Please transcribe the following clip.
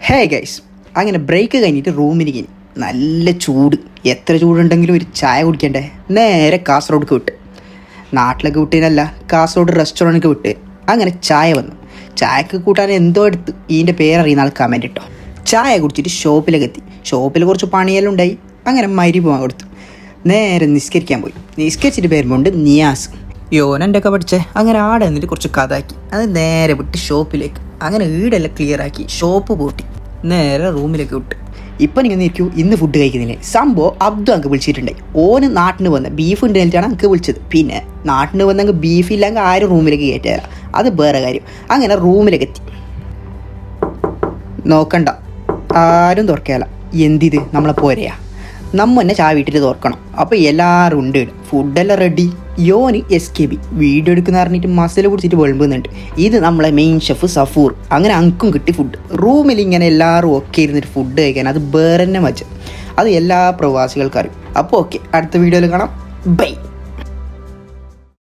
Hey guys, അങ്ങനെ break കഴിഞ്ഞിട്ട് റൂമിലേക്ക് നല്ല ചൂട്. എത്ര ചൂടുണ്ടെങ്കിലും ഒരു ചായ കുടിക്കണ്ടേ? നേരെ കാസർഗോഡ്ക്ക് വിട്ട്. നാട്ടിലൊക്കെ വിട്ടതിനല്ല, കാസർഗോഡ് റെസ്റ്റോറൻറ്റ് വിട്ട്. അങ്ങനെ ചായ വന്നു. ചായക്ക് കൂട്ടാൻ എന്തോ എടുത്ത് ഇതിൻ്റെ പേരറിയുന്ന ആൾ കമൻറ്റ് ഇട്ടോ. ചായ കുടിച്ചിട്ട് ഷോപ്പിലേക്ക് എത്തി. ഷോപ്പിൽ കുറച്ച് പണിയെല്ലാം ഉണ്ടായി. അങ്ങനെ മരി പോകാൻ കൊടുത്തു. നേരെ നിസ്കരിക്കാൻ പോയി. നിസ്കരിച്ചിട്ട് വരുമ്പോണ്ട് നിയാസ് യോനൻ്റെ ഒക്കെ പഠിച്ചേ. അങ്ങനെ ആടെ നിന്നിട്ട് കുറച്ച് കഥാക്കി. അത് നേരെ വിട്ട് ഷോപ്പിലേക്ക്. അങ്ങനെ വീടെല്ലാം ക്ലിയർ ആക്കി ഷോപ്പ് പൂട്ടി നേരെ റൂമിലേക്ക് വിട്ട്. ഇപ്പം നിങ്ങൾ ഇരിക്കൂ, ഇന്ന് ഫുഡ് കഴിക്കുന്നില്ലേ? സംഭവം അബ്ദു അങ്ങ് വിളിച്ചിട്ടുണ്ടായി. ഓന് നാട്ടിന് വന്ന ബീഫ് ഉണ്ടായിട്ടാണ് അങ്ങ് വിളിച്ചത്. പിന്നെ നാട്ടിന് വന്നെങ്കിൽ ബീഫ് ഇല്ലെങ്കിൽ ആരും റൂമിലേക്ക് കയറ്റില്ല, അത് വേറെ കാര്യം. അങ്ങനെ റൂമിലേക്ക് എത്തി. നോക്കണ്ട, ആരും തുറക്കാല. എന്തിത് നമ്മളെ പോരെയാ? നമ്മ തന്നെ ചായ വീട്ടിൽ തുറക്കണം. അപ്പോൾ എല്ലാവരും ഉണ്ട്. ഫുഡെല്ലാം റെഡി. യോന് SKB വീഡിയോ എടുക്കുന്ന പറഞ്ഞിട്ട് മസാല കുടിച്ചിട്ട് വെളുമ്പുന്നുണ്ട്. ഇത് നമ്മളെ മെയിൻ ഷെഫ് സഫൂർ. അങ്ങനെ അങ്കും കിട്ടി ഫുഡ്. റൂമിൽ ഇങ്ങനെ എല്ലാവരും ഒക്കെ ഇരുന്നിട്ട് ഫുഡ് കഴിക്കാൻ അത് വേറെ തന്നെ മച്ച. അത് എല്ലാ പ്രവാസികൾക്കും അറിയും. അപ്പോൾ ഓക്കെ, അടുത്ത വീഡിയോയിൽ കാണാം. ബൈ.